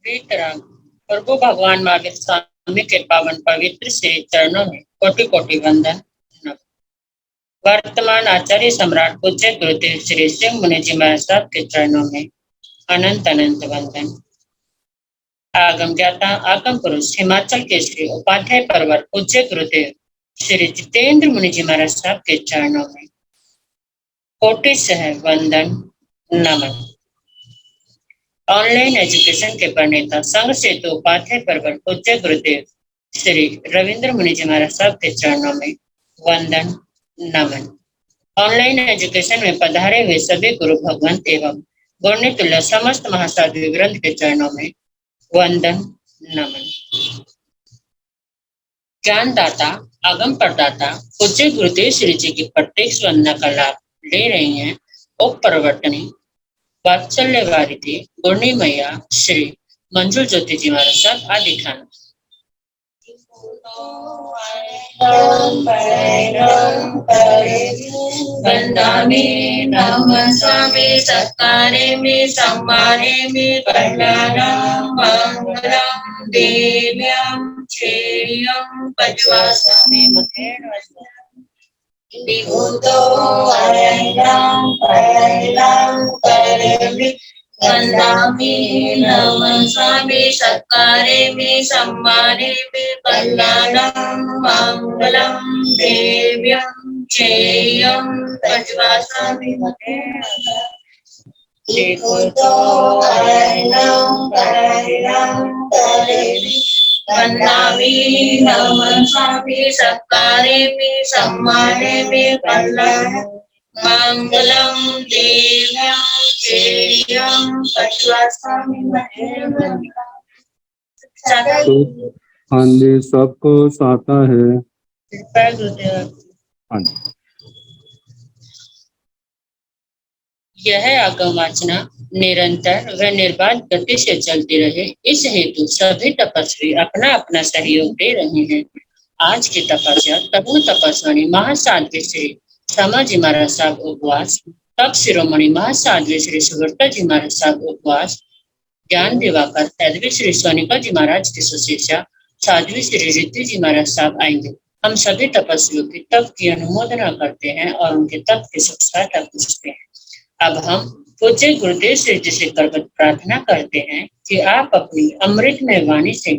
प्रीतराग प्रभु भगवान महावीर स्वामी के पावन पवित्र श्री चरणों में कोटि कोटि वंदन। वर्तमान आचार्य सम्राट पूज्य गुरुदेव श्री सिंह मुनि जी महाराज साहब के चरणों में अनंत अनंत वंदन। आगम ज्ञाता आगम पुरुष हिमाचल के श्री उपाध्याय पर्वत पूज्य गुरुदेव श्री जितेंद्र मुनि जी महाराज साहब के चरणों में कोटि सह वंदन नमन। ऑनलाइन एजुकेशन के प्रणेता संघ सेतु उपाध्याय पर्वत पूज्य गुरुदेव श्री रविंद्र मुनि जी महाराज साहब के चरणों में वंदन नमन। ऑनलाइन एजुकेशन में पधारे हुए सभी गुरु भगवंत एवं गुणितुल्य समस्त महासाधु ग्रंथ के चरणों में वंदन नमन। ज्ञानदाता आगम प्रदाता पूज्य गुरुदेव श्री जी की प्रत्यक्ष वंदना का लाभ ले रही हैं उप प्रवर्तनी वात्सल्य वारिधि गुणी मैया श्री मंजुल ज्योति जी महाराज साहब आदि खान। वंदामि नमः स्वामी सत्कारेमि सम्मानेमि कल्याणं मंगलं देव्यं श्रेयं पज्वास्मि मुखेन विभूतो अरण्यं परैलं करेमि। वंदामि नमः स्वामी सत्कारेमि सम्मानेमि कल्याणं मंगलं देव्यं श्रेयं पज्वास्मि मुखेन विभूतो अरण्यं परैलं करेमि। वंदामि नमः स्वामी सत्कारेमि सम्मानेमि कल्याणं मंगलं देव्यं श्रेयं पज्वास्मि मुखेन। हाँ जी, सबको आता है। यह आगम वाचना निरंतर व निर्बाध गति से चलती रहे, इस हेतु सभी तपस्वी अपना अपना सहयोग दे रहे हैं। आज की तपस्या तरुण तपस्वी महासाध्वी श्री श्यामा जी महाराज साहब उपवास, तप शिरोमणि महासाध्वी श्री सुव्रता जी महाराज साहब उपवास, ज्ञान दिवाकर साध्वी श्री सोनिका जी महाराज की सुशिष्या साध्वी श्री रिद्धि जी महाराज साहब आएंगे। हम सभी तपस्वियों की तप की अनुमोदना करते हैं और उनके तप की सुखसाटा पूछते हैं। अब हम पूज्य गुरुदेव श्री जी से करबद्ध प्रार्थना करते हैं कि आप अपनी अमृतमय वाणी से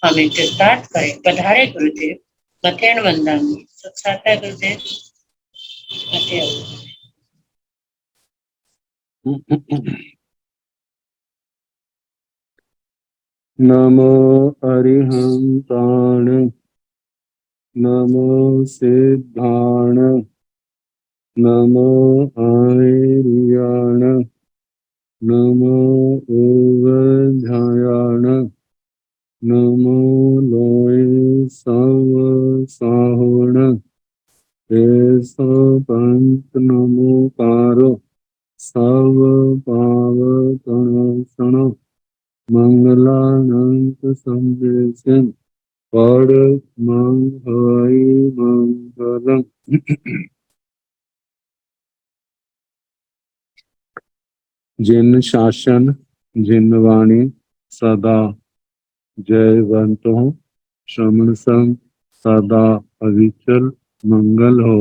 हमें कृतार्थ करें। पधारे गुरुदेव। मथेन वंदन सुखसाटा गुरुदेव। नमो अरिहंताण नमो सिद्धाण नमो आर्याण नमो ओवध्यायाण नमो लोय सव साहोण ऐसा पंत नमो कारो सव पावतण मंगलानंत संदेशन पड़ मंगल मंगलम। जिन शासन जिन वाणी सदा जयवंत हो, श्रमण संग सदा अविचल मंगल हो।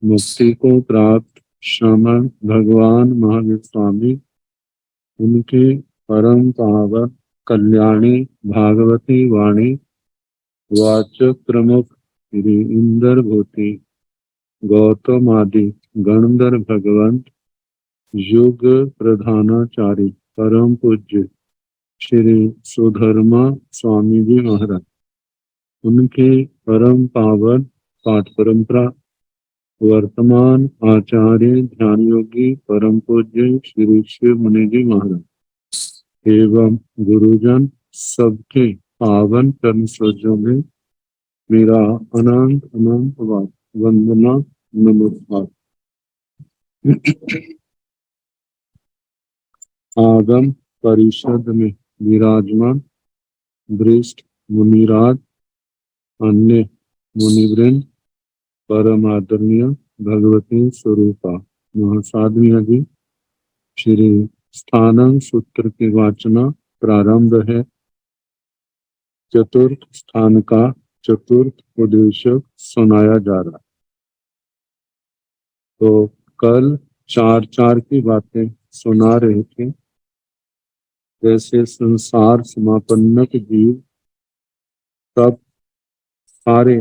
मुक्ति को प्राप्त श्रमण भगवान महावीर स्वामी, उनकी परम पावन कल्याणी भागवती वाणी वाचक प्रमुख श्री इंद्र भूति गौतम आदि गणधर भगवंत युग प्रधानाचार्य परम पूज्य श्री सुधर्मा स्वामी जी महाराज, उनकी परम पावन पाठ परंपरा वर्तमान आचार्य ध्यान योगी परम पूज्य श्री शिव मुनि जी महाराज एवं गुरुजन सबके पावन कर्म सज्जों में मेरा अनंत अनंत वंदना नमस्कार। आगम परिषद में विराजमान वरिष्ठ मुनिराज, अन्य मुनिवृंद, परम आदरणीय भगवती स्वरूपा महासाध्विया जी, श्री स्थानंग सूत्र की वाचना प्रारंभ है। चतुर्थ स्थान का चतुर्थ उद्देश्य सुनाया जा रहा। तो कल चार चार की बातें सुना रहे थे। जैसे संसार समापन्नक जीव सब सारे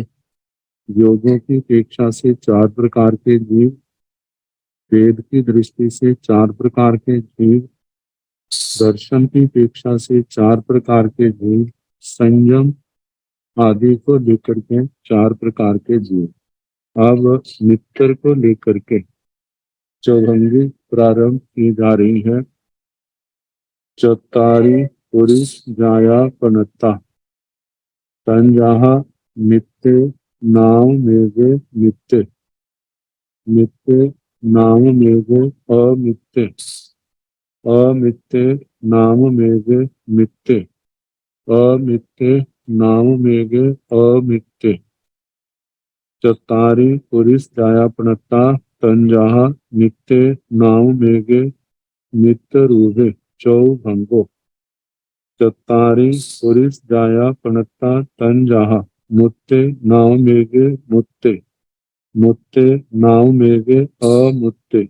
योगों की अपेक्षा से चार प्रकार के जीव, वेद की दृष्टि से चार प्रकार के जीव, दर्शन की अपेक्षा से चार प्रकार के जीव, संयम आदि को लेकर के चार प्रकार के जीव। अब मित्र को लेकर के चौभंगी प्रारंभ की जा रही है। चौतारी पुरुष जाया पनता तंजाहा मित्ते नाम मेघे मित्ते मित्ते नाम मेघे अमित्ते अमित्ते नाम मेघे मित्ते अमित्ते नाम मेघे अमित्ते चतारी पुरुष जाया पनता तंजाहा मित्ते नाम मेघे मित्र रूपे चौभंगो चतारी पुरुष जाया पनता तंजाहा मुत्ते नाव मेघे मुत्ते मुत्ते नाव मेघे अमुत्ते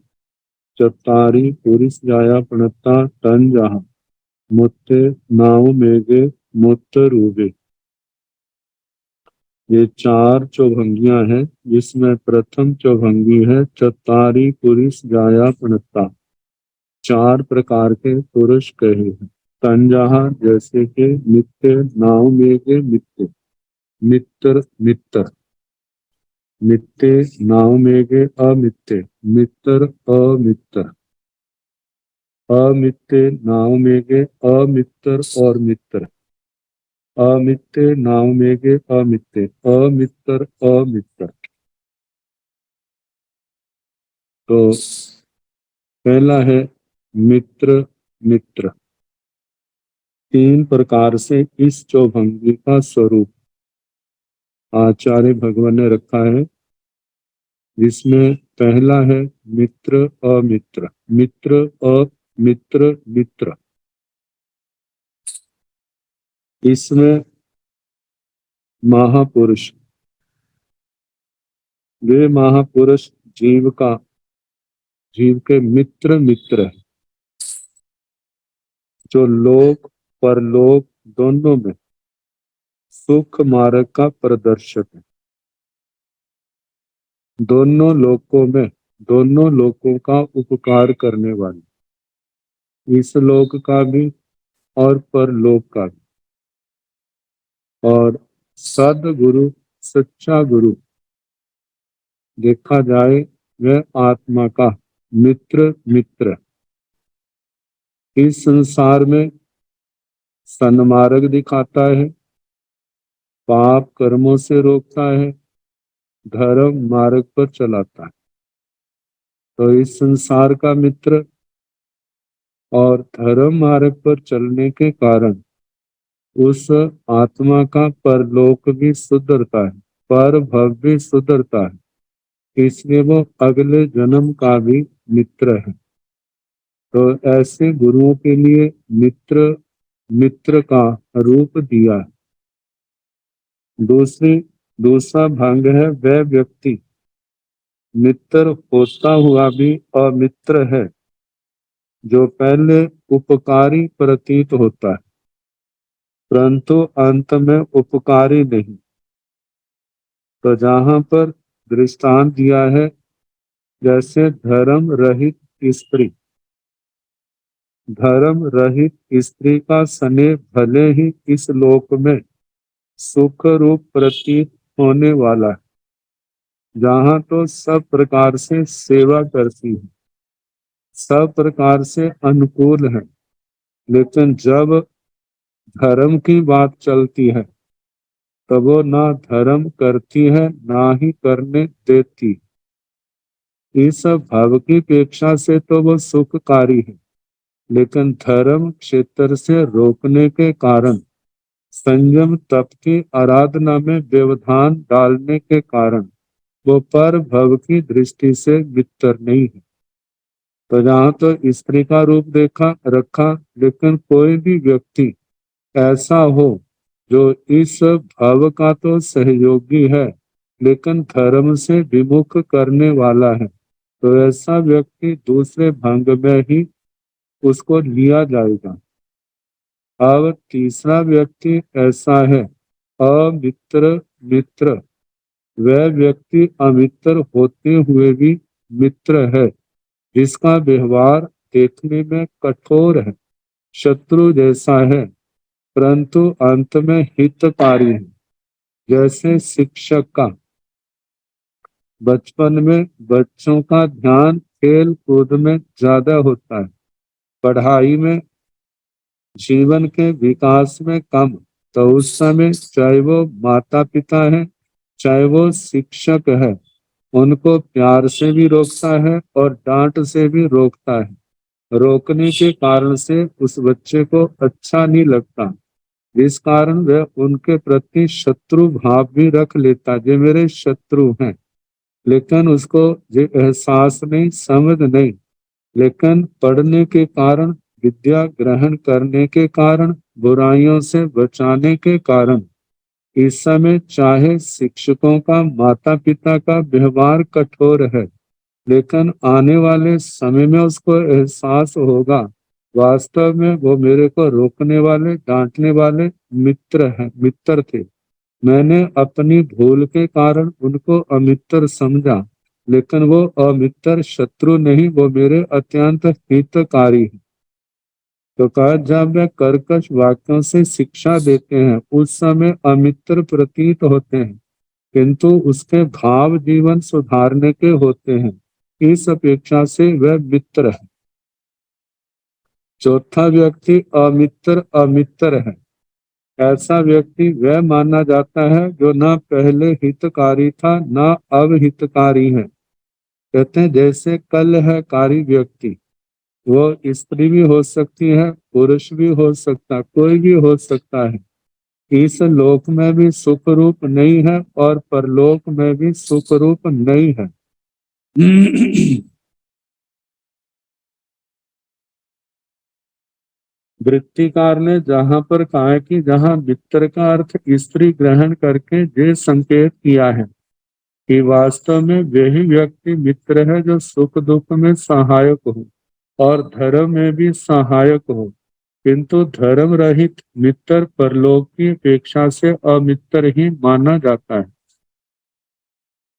चतारी पुरुष जाया पनता तंजाहा मुत्ते नाव मेघे मुत्त रूपे। ये चार चौभंगियां हैं, जिसमें प्रथम चौभंगी है चतारी पुरुष जाया पनता। चार प्रकार के पुरुष कहे हैं। तंजाहा जैसे कि मित्ते नाव मेघे मित्ते मित्र मित्र मित्ते नाव मेघे अमित्ते मित्र अमित्र अमित्ते नाव मेघे अमित्र और मित्र अमित्ते नाव मेघे अमित्ते अमित्र अमित्र। तो पहला है मित्र मित्र। तीन प्रकार से इस चौभंगी का स्वरूप आचार्य भगवान ने रखा है, जिसमें पहला है मित्र अमित्र मित्र अमित्र मित्र। इसमें महापुरुष, वे महापुरुष जीव के मित्र मित्र है, जो लोक परलोक दोनों में सुख मार्ग का प्रदर्शक है। दोनों लोकों का उपकार करने वाले, इस लोक का भी और परलोक का भी। और सदगुरु सच्चा गुरु देखा जाए वह आत्मा का मित्र मित्र। इस संसार में सन्मार्ग दिखाता है, पाप कर्मों से रोकता है, धर्म मार्ग पर चलाता है। तो इस संसार का मित्र और धर्म मार्ग पर चलने के कारण उस आत्मा का परलोक भी सुधरता है, पर भव भी सुधरता है, इसलिए वो अगले जन्म का भी मित्र है। तो ऐसे गुरुओं के लिए मित्र का रूप दिया है। दूसरा भंग है वह व्यक्ति मित्र होता हुआ भी अमित्र है, जो पहले उपकारी प्रतीत होता है परंतु अंत में उपकारी नहीं। तो जहां पर दृष्टांत दिया है, जैसे धर्म रहित स्त्री का स्नेह भले ही इस लोक में सुख रूप प्रतीत होने वाला है, जहां तो सब प्रकार से सेवा करती है, सब प्रकार से अनुकूल है, लेकिन जब धर्म की बात चलती है तब वो ना धर्म करती है ना ही करने देती। इस भव की अपेक्षा से तो वो सुखकारी है, लेकिन धर्म क्षेत्र से रोकने के कारण, संयम तप की आराधना में व्यवधान डालने के कारण वो पर भव की दृष्टि से मित्र नहीं है। तो जहाँ तो स्त्री का रूप देखा रखा, लेकिन कोई भी व्यक्ति ऐसा हो जो इस भाव का तो सहयोगी है लेकिन धर्म से विमुख करने वाला है, तो ऐसा व्यक्ति दूसरे भंग में ही उसको लिया जाएगा। अब तीसरा व्यक्ति ऐसा है अमित्र मित्र। वह व्यक्ति अमित्र होते हुए भी मित्र है, जिसका व्यवहार देखने में कठोर है, शत्रु जैसा है, परंतु अंत में हितकारी है। जैसे शिक्षक का बचपन में बच्चों का ध्यान खेल कूद में ज्यादा होता है, पढ़ाई में, जीवन के विकास में कम, तो उस समय चाहे वो माता पिता है, चाहे वो शिक्षक है, उनको प्यार से भी रोकता है और डांट से भी रोकता है। रोकने के कारण से उस बच्चे को अच्छा नहीं लगता, जिस कारण वह उनके प्रति शत्रु भाव भी रख लेता, जो मेरे शत्रु हैं। लेकिन उसको ये एहसास नहीं, समझ नहीं। लेकिन पढ़ने के कारण, विद्या ग्रहण करने के कारण, बुराइयों से बचाने के कारण इस समय चाहे शिक्षकों का, माता पिता का व्यवहार कठोर है, लेकिन आने वाले समय में उसको एहसास होगा वास्तव में वो मेरे को रोकने वाले, डांटने वाले मित्र हैं, मित्र थे। मैंने अपनी भूल के कारण उनको अमित्र समझा, लेकिन वो अमित्र शत्रु नहीं, वो मेरे अत्यंत हितकारी है। तो कहा जब वे कर्कश वाक्यों से शिक्षा देते हैं उस समय अमित्र प्रतीत होते हैं, किंतु उसके भाव जीवन सुधारने के होते हैं, इस अपेक्षा से वह मित्र है। चौथा व्यक्ति अमित्र अमित्र है। ऐसा व्यक्ति वह माना जाता है जो ना पहले हितकारी था ना अब हितकारी है। कहते हैं जैसे कलहकारी व्यक्ति, वो स्त्री भी हो सकती है, पुरुष भी हो सकता, कोई भी हो सकता है। इस लोक में भी सुख रूप नहीं है और परलोक में भी सुख रूप नहीं है। वृत्तिकार ने जहां पर कहा है कि जहां मित्र का अर्थ स्त्री ग्रहण करके ये संकेत किया है कि वास्तव में वही व्यक्ति मित्र है जो सुख दुख में सहायक हो और धर्म में भी सहायक हो, किंतु धर्म रहित मित्र परलोक की अपेक्षा से अमित्र ही माना जाता है।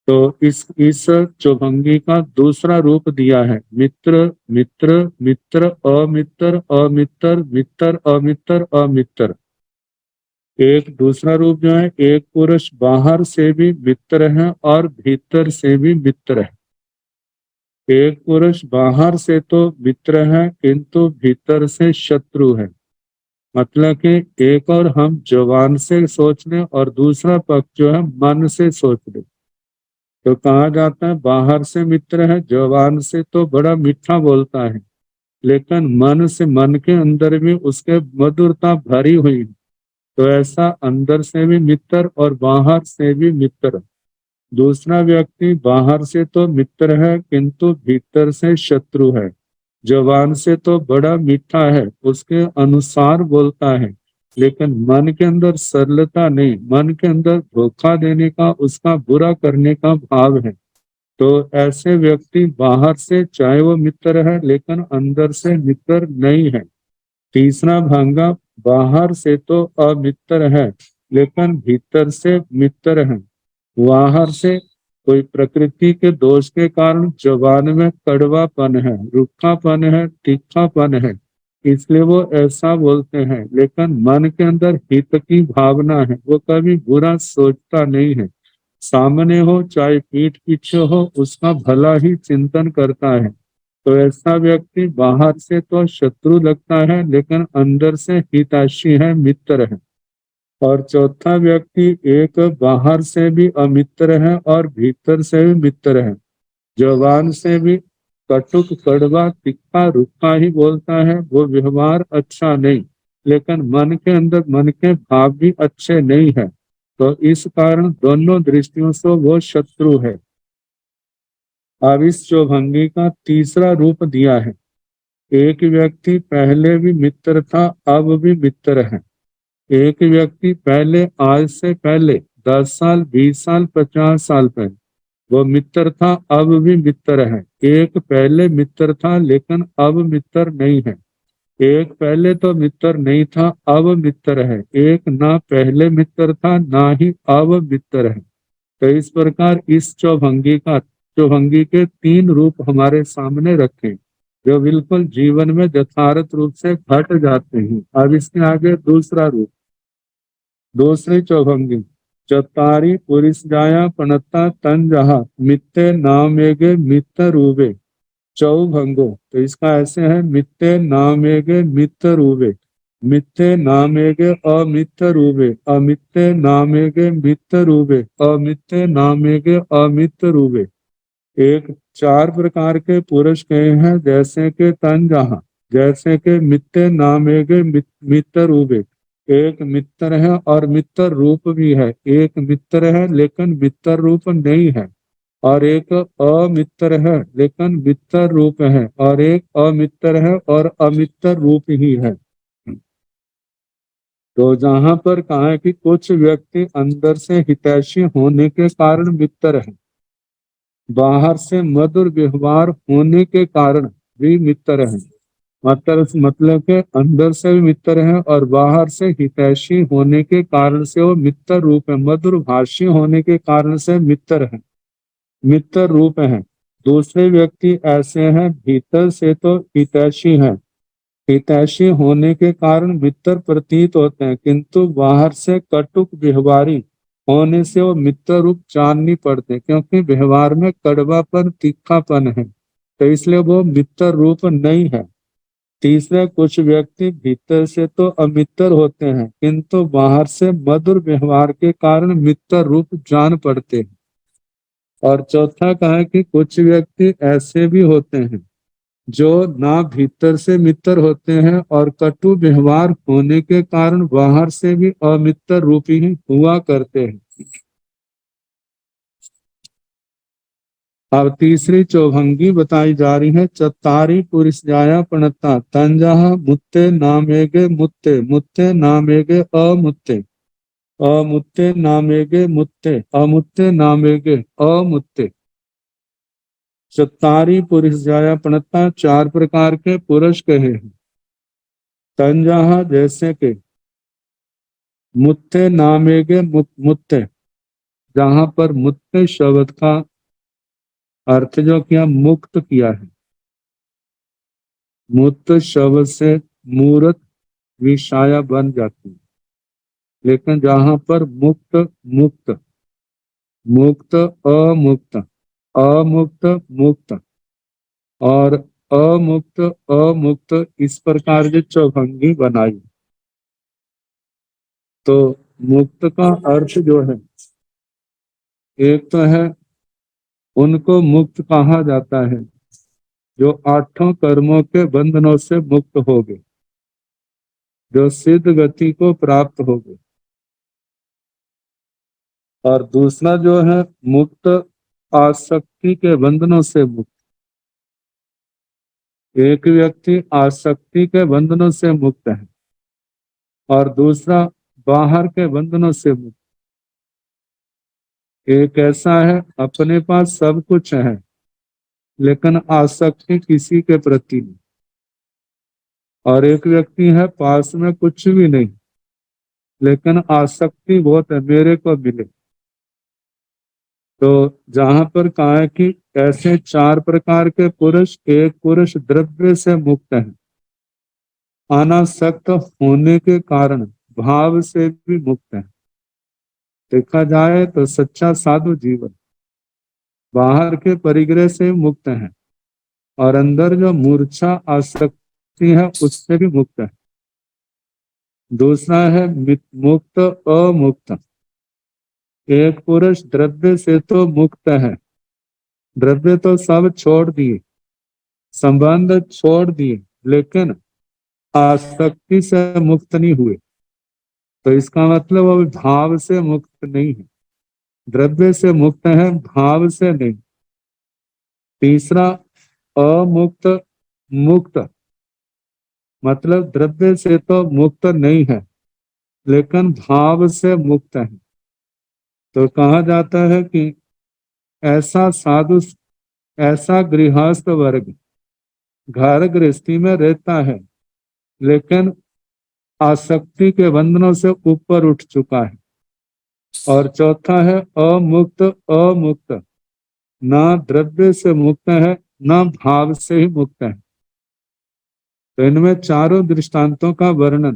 तो इस चौभंगी का दूसरा रूप दिया है मित्र मित्र मित्र अमित्र अमित्र मित्र अमित्र अमित्र। एक दूसरा रूप जो है, एक पुरुष बाहर से भी मित्र है और भीतर से भी मित्र है। एक पुरुष बाहर से तो मित्र है किंतु भीतर से शत्रु है। मतलब कि एक और हम जवान से सोच लें और दूसरा पक्ष जो है मन से सोच ले, तो कहा जाता है बाहर से मित्र है, जवान से तो बड़ा मीठा बोलता है, लेकिन मन से, मन के अंदर भी उसके मधुरता भरी हुई है। तो ऐसा अंदर से भी मित्र और बाहर से भी मित्र। दूसरा व्यक्ति बाहर से तो मित्र है किंतु भीतर से शत्रु है। जवान से तो बड़ा मीठा है, उसके अनुसार बोलता है, लेकिन मन के अंदर सरलता नहीं, मन के अंदर धोखा देने का, उसका बुरा करने का भाव है। तो ऐसे व्यक्ति बाहर से चाहे वो मित्र है लेकिन अंदर से मित्र नहीं है। तीसरा भांगा बाहर से तो अमित्र है लेकिन भीतर से मित्र है। बाहर से कोई प्रकृति के दोष के कारण जबान में कड़वापन है, रूखापन है, तीखापन है, इसलिए वो ऐसा बोलते हैं, लेकिन मन के अंदर हित की भावना है, वो कभी बुरा सोचता नहीं है। सामने हो चाहे पीठ पीछे हो, उसका भला ही चिंतन करता है। तो ऐसा व्यक्ति बाहर से तो शत्रु लगता है लेकिन अंदर से हितैषी है, मित्र है। और चौथा व्यक्ति एक बाहर से भी अमित्र है और भीतर से भी मित्र है। जबान से भी कटुक, कड़वा, तिखा, रुखा ही बोलता है, वो व्यवहार अच्छा नहीं, लेकिन मन के अंदर मन के भाव भी अच्छे नहीं है। तो इस कारण दोनों दृष्टियों से वो शत्रु है। अब इस चौभंगी का तीसरा रूप दिया है। एक व्यक्ति पहले भी मित्र था, अब भी मित्र है। एक व्यक्ति पहले, आज से पहले 10 साल, 20 साल, 50 साल पहले वो मित्र था, अब भी मित्र है। एक पहले मित्र था लेकिन अब मित्र नहीं है। एक पहले तो मित्र नहीं था, अब मित्र है। एक ना पहले मित्र था, ना ही अब मित्र है। तो इस प्रकार इस चौभंगी के तीन रूप हमारे सामने रखे, जो बिल्कुल जीवन में यथार्थ रूप से घट जाते हैं। अब इसके आगे दूसरा रूप, दूसरी चौभंगी। चतारी पुरिस जाया पणता तन जहा मित्ते नामेगे मित्र रूबे चौभंगो। तो इसका ऐसे है, मित्ते नामेगे मित्र रूबे, मित्ते नामेगे अमित्र रूबे, अमित्ते नामेगे मित्र रूबे, अमित्ते नामेगे अमित्र रूबे। एक चार प्रकार के पुरुष कहे हैं, जैसे कि तन जहा, जैसे कि मित्ते नामेगे मित्र रूबे, एक मित्र है और मित्र रूप भी है। एक मित्र है लेकिन मित्र रूप नहीं है, और एक अमित्र है लेकिन मित्र रूप है, और एक अमित्र है और अमित्र रूप ही है। तो जहां पर कहा है कि कुछ व्यक्ति अंदर से हितैषी होने के कारण मित्र है, बाहर से मधुर व्यवहार होने के कारण भी मित्र है। मतलब के अंदर से भी मित्र है और बाहर से हितैषी होने के कारण से वो मित्र रूप है, मधुर भाषी होने के कारण से मित्र है, मित्र रूप है। दूसरे व्यक्ति ऐसे हैं, भीतर से तो हितैषी हैं, हितैषी होने के कारण मित्र प्रतीत होते हैं, किंतु बाहर से कटुक व्यवहारी होने से वो मित्र रूप जान नहीं पड़ते, क्योंकि व्यवहार में कड़वापन, तीखापन है, तो इसलिए वो मित्र रूप नहीं है। तीसरे, कुछ व्यक्ति भीतर से तो अमित्र होते हैं, किंतु बाहर से मधुर व्यवहार के कारण मित्र रूप जान पड़ते हैं। और चौथा कहा है कि कुछ व्यक्ति ऐसे भी होते हैं जो ना भीतर से मित्र होते हैं और कटु व्यवहार होने के कारण बाहर से भी अमित्र रूपी ही हुआ करते हैं। अब तीसरी चौभंगी बताई जा रही है। चतारी पुरुष जाया पणता तंजहा मुत्ते नामेगे मुत्ते, मुत्ते नामेगे अमुत्ते, अमुत्ते नामेगे मुत्ते, अमुत्ते नामेगे अमुत्ते। चतारी पुरुष जाया पणता, चार प्रकार के पुरुष कहे हैं। तंजहा जैसे के, मुत्ते नामेगे मुत्ते, जहां पर मुत्ते शब्द का अर्थ जो किया, मुक्त किया है। मुक्त शब्द से मूर्त विषाया बन जाती है, लेकिन जहां पर मुक्त, मुक्त, मुक्त, अमुक्त, अमुक्त, मुक्त और अमुक्त, अमुक्त, इस प्रकार की चौभंगी बनाई। तो मुक्त का अर्थ जो है, एक तो है उनको मुक्त कहा जाता है जो आठों कर्मों के बंधनों से मुक्त हो गए, जो सिद्ध गति को प्राप्त हो गए। और दूसरा जो है मुक्त आसक्ति के बंधनों से मुक्त। एक व्यक्ति आसक्ति के बंधनों से मुक्त है और दूसरा बाहर के बंधनों से मुक्त। एक ऐसा है अपने पास सब कुछ है लेकिन आसक्ति किसी के प्रति नहीं, और एक व्यक्ति है पास में कुछ भी नहीं लेकिन आसक्ति बहुत है, मेरे को मिले। तो जहां पर कहा है कि ऐसे चार प्रकार के पुरुष, एक पुरुष द्रव्य से मुक्त है, अनासक्त होने के कारण भाव से भी मुक्त है। देखा जाए तो सच्चा साधु जीवन बाहर के परिग्रह से मुक्त है और अंदर जो मूर्छा आसक्ति है उससे भी मुक्त है। दूसरा है मुक्त अमुक्त। एक पुरुष द्रव्य से तो मुक्त है, द्रव्य तो सब छोड़ दिए, संबंध छोड़ दिए, लेकिन आसक्ति से मुक्त नहीं हुए। तो इसका मतलब अब भाव से मुक्त नहीं है, द्रव्य से मुक्त है, भाव से नहीं। तीसरा अमुक्त मुक्त, मतलब द्रव्य से तो मुक्त नहीं है लेकिन भाव से मुक्त है। तो कहा जाता है कि ऐसा साधु, ऐसा गृहस्थ वर्ग घर गृहस्थी में रहता है लेकिन आसक्ति के बंधनों से ऊपर उठ चुका है। और चौथा है अमुक्त अमुक्त, ना द्रव्य से मुक्त है ना भाव से ही मुक्त है। तो इनमें चारों दृष्टांतों का वर्णन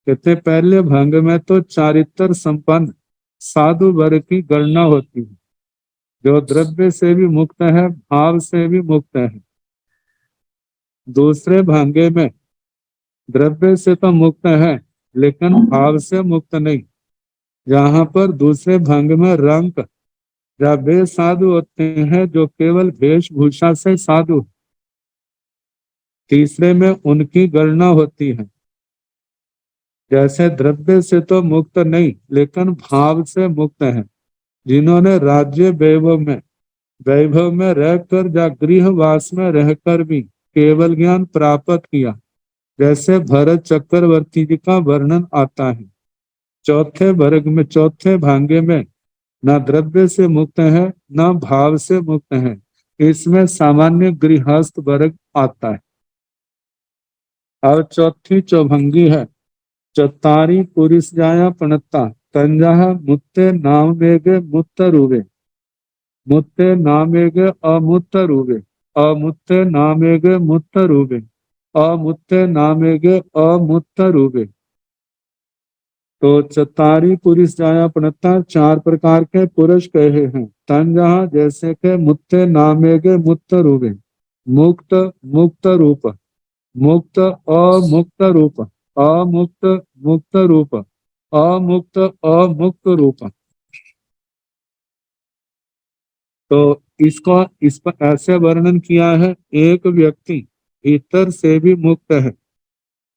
कहते पहले भंग में तो चारित्र संपन्न साधु वर्ग की गणना होती है जो द्रव्य से भी मुक्त है भाव से भी मुक्त है। दूसरे भांगे में द्रव्य से तो मुक्त है लेकिन भाव से मुक्त नहीं, जहां पर दूसरे भंग में रंक या वे साधु होते हैं जो केवल वेशभूषा से साधु। तीसरे में उनकी गणना होती है जैसे द्रव्य से तो मुक्त नहीं लेकिन भाव से मुक्त है, जिन्होंने राज्य वैभव में रहकर या गृहवास में रहकर भी केवल ज्ञान प्राप्त किया, जैसे भरत चक्रवर्ती जी का वर्णन आता है। चौथे भांगे में न द्रव्य से मुक्त है न भाव से मुक्त है, इसमें सामान्य गृहस्थ वर्ग आता है। और चौथी चौभंगी है चौतारी पुरुष जाया पणता तंजाह मुत्ते नाम वेगे मुत्त रूवे, मुत्ते नामेगे अमुत्त रूवे, अमुत्ते नामेगे मुत्त रूवे, अमुत्ते नामेगे अमुत्त रूवे। तो चतारी पुरुष जाया पणता चार प्रकार के पुरुष कहे हैं। तंजहा जैसे के मुत्ते नामेगे मुत्त रूवे, मुक्त मुक्त रूप, मुक्त अमुक्त रूप, अमुक्त मुक्त रूप, अमुक्त अमुक्त रूप। तो इसका इस पर ऐसे वर्णन किया है, एक व्यक्ति भीतर से भी मुक्त है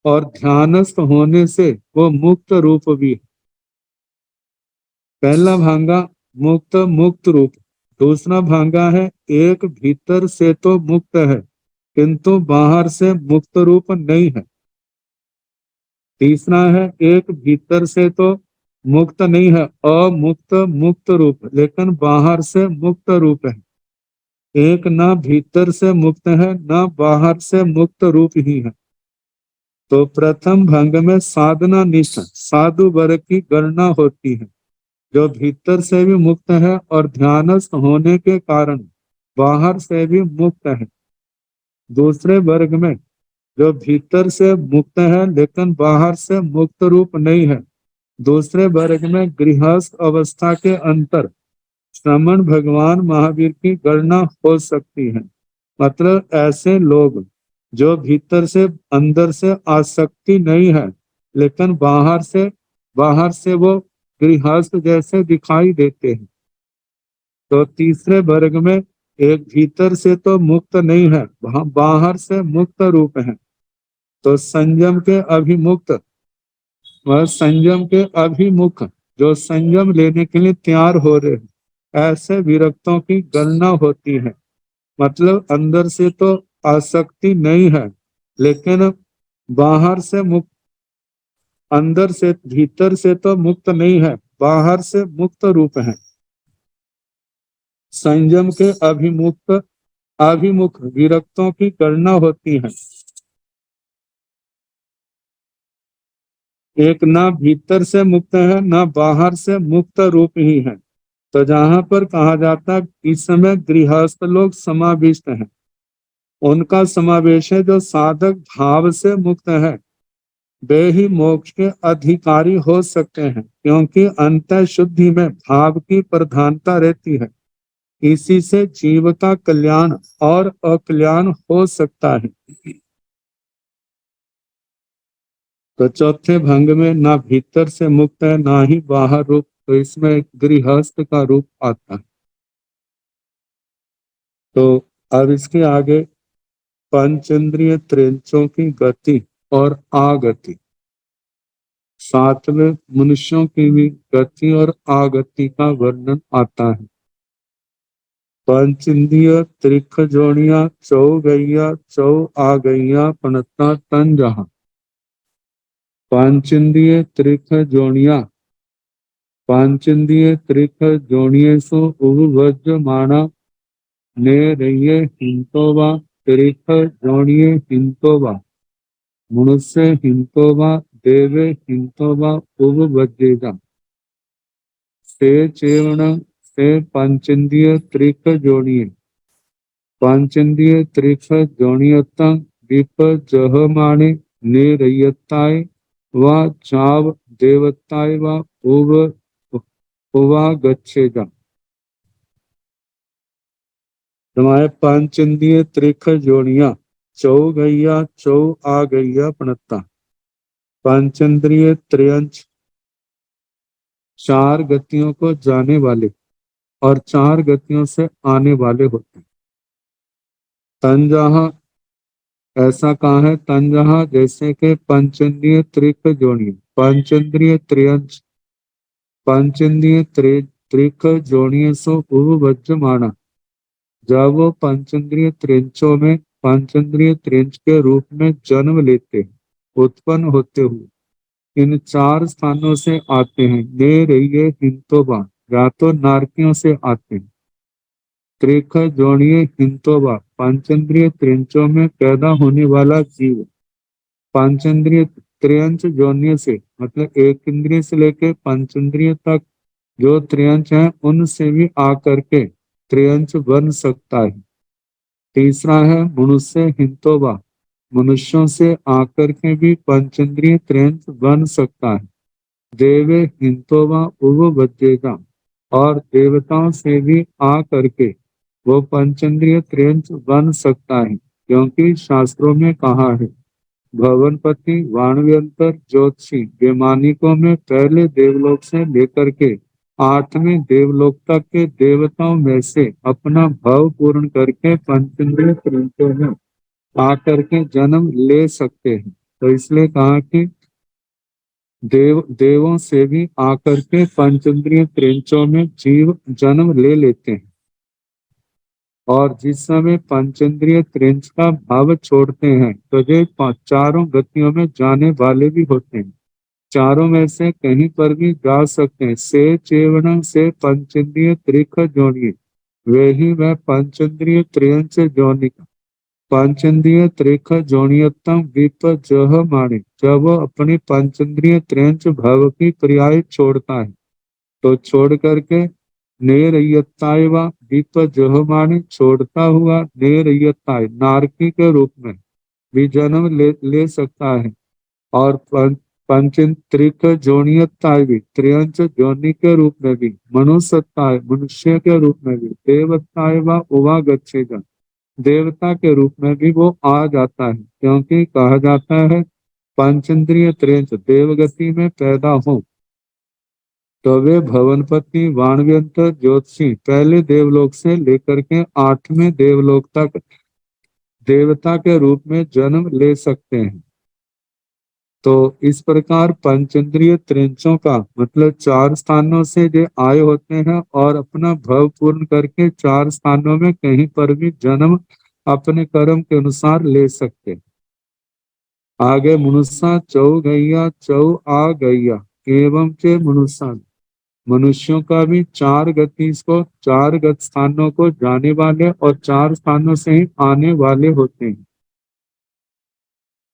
और ध्यानस्थ होने से वो मुक्त रूप भी है। पहला भांगा मुक्त मुक्त रूप, दूसरा भांगा है एक भीतर से तो मुक्त है किंतु बाहर से मुक्त रूप नहीं है। तीसरा है एक भीतर से तो मुक्त नहीं है अमुक्त मुक्त रूप लेकिन बाहर से मुक्त रूप है। एक ना भीतर से मुक्त है ना बाहर से मुक्त रूप ही है। तो प्रथम भंग में साधना निष्ठ साधु वर्ग की गणना होती है जो भीतर से भी मुक्त है और ध्यानस्थ होने के कारण बाहर से भी मुक्त है। दूसरे वर्ग में जो भीतर से मुक्त है लेकिन बाहर से मुक्त रूप नहीं है, दूसरे वर्ग में गृहस्थ अवस्था के अंतर श्रमण भगवान महावीर की गणना हो सकती है। मतलब ऐसे लोग जो भीतर से अंदर से आसक्ति नहीं है लेकिन बाहर से वो गृहस्थ जैसे दिखाई देते हैं। तो तीसरे वर्ग में एक भीतर से तो मुक्त नहीं है बाहर से मुक्त रूप है। तो संयम के अभिमुक्त वह संयम के अभिमुख जो संयम लेने के लिए तैयार हो रहे हैं, ऐसे विरक्तों की गणना होती है। मतलब अंदर से तो आसक्ति नहीं है लेकिन बाहर से मुक्त, अंदर से भीतर से तो मुक्त नहीं है बाहर से मुक्त रूप है। संयम के अभिमुख विरक्तों की गणना होती है। एक ना भीतर से मुक्त है ना बाहर से मुक्त रूप ही है। तो जहां पर कहा जाता है इस समय गृहस्थ लोग समाविष्ट हैं, उनका समावेश है जो साधक भाव से मुक्त है, वे ही मोक्ष के अधिकारी हो सकते हैं क्योंकि अंत शुद्धि में भाव की प्रधानता रहती है। इसी से जीव का कल्याण और अकल्याण हो सकता है। तो चौथे भंग में ना भीतर से मुक्त है ना ही बाहर रूप, तो इसमें गृहस्थ का रूप आता है। तो अब इसके आगे पंचेंद्रिय त्रिंचों की गति और आगति, साथ में मनुष्यों की भी गति और आगति का वर्णन आता है। पंच इंद्रिय त्रिख जोड़िया चौ गैया चौ आ गैया पनता तन जहा। पंच इंद्रिय त्रिख जोड़िया पंच इंद्रिय त्रिख जोड़िए सो उग वज्र माना ने रहिए हिंतोबा त्रिख जोड़िए हिंतोबा मनुष्य हिंतोबा देवे हिंतोबा उग वज्रेगा से चेवण से पंचेंद्रिय त्रिक जोड़िए पंचेंद्रिय त्रिक जोड़ियता दीप जह माणे ने रैयताय व चाव देवताय व उव उवा गच्छेगा। तुम्हारे पंचेंद्रिय त्रिक जोड़िया चौ गैया चौ आ गैया पणता। पंचेंद्रिय त्रयंच चार गतियों को जाने वाले और चार गतियों से आने वाले होते हैं। तन जहाँ ऐसा कहा है, तन जहाँ जैसे कि पंचेंद्रिय त्रिक जोड़िए पंचेंद्रिय त्रयंच पंचेंद्रिय त्रिक जोड़िए सो उव वज्र माना। जब वो पंचेंद्रिय त्रिंचों में पंचेंद्रिय त्रिंच के रूप में जन्म लेते हैं, उत्पन्न होते हुए इन चार स्थानों से आते हैं। ने रहिए हिंतोबा या तो नारकियों से आते हैं। त्रिख जोड़िए हिंतोबा पंचेंद्रिय त्रिंचों में पैदा होने वाला जीव। पंचेंद्रिय त्रियंच जोड़ने से मतलब एक इंद्रिय से लेकर पंचेंद्रिय तक जो त्रियंच है उनसे भी आकर के त्रियंच बन सकता है। तीसरा है मनुष्य हिंतोबा मनुष्यों से आकर के भी पंचेंद्रिय त्रियंच बन सकता है। देवे हिंतोबा उव बचेगा और देवताओं से भी आ करके वो पंचेंद्रिय त्रियंच बन सकता है, क्योंकि शास्त्रों में कहा है भवनपति वाणव्यंतर ज्योतिषी वैमानिकों में पहले देवलोक से लेकर के आठवें देवलोक तक के देवताओं में से अपना भाव पूर्ण करके पंचेंद्रिय त्रियंचों में आकर के जन्म ले सकते हैं। तो इसलिए कहा कि देवों से भी आकर के पंचेंद्रिय त्रिंचों में जीव जन्म ले लेते हैं। और जिस समय पंचेंद्रिय त्रिंच का भाव छोड़ते हैं तो ये चारों गतियों में जाने वाले भी होते हैं। चारों में से कहीं पर भी जा सकते हैं। से चेवण से पंचेंद्रिय त्रिख जोड़िए वे ही वह पंचेंद्रिय त्रियंच जोनिका पंचेंद्रिय त्रिख जोनियतम विप जह माने। जब वह अपनी पंचेंद्रिय त्रियंच भाव की पर्याय छोड़ता है तो छोड़ करके नेरयताय व विप जह माने छोड़ता हुआ नेरयताय नारकी के रूप में भी जन्म ले सकता है। और पंचेंद्रिक जोनियताय भी त्रियंच जोनि के रूप में भी मनुष्यताय मनुष्य के रूप में भी देवताय व उवा गच्छेगा देवता के रूप में भी वो आ जाता है, क्योंकि कहा जाता है पंचेंद्रिय त्रियंच देवगति में पैदा हो तो वे भवनपति वाणव्यंतर ज्योतिषी पहले देवलोक से लेकर के आठवें देवलोक तक देवता के रूप में जन्म ले सकते हैं। तो इस प्रकार पंचेंद्रिय त्रिंचों का मतलब चार स्थानों से जो आए होते हैं और अपना भव पूर्ण करके चार स्थानों में कहीं पर भी जन्म अपने कर्म के अनुसार ले सकते हैं। आगे मनुष्य चौ गैया चौ आ गैया एवं के मनुष्य मनुष्यों का भी चार गति को चार गत स्थानों को जाने वाले और चार स्थानों से ही आने वाले होते हैं।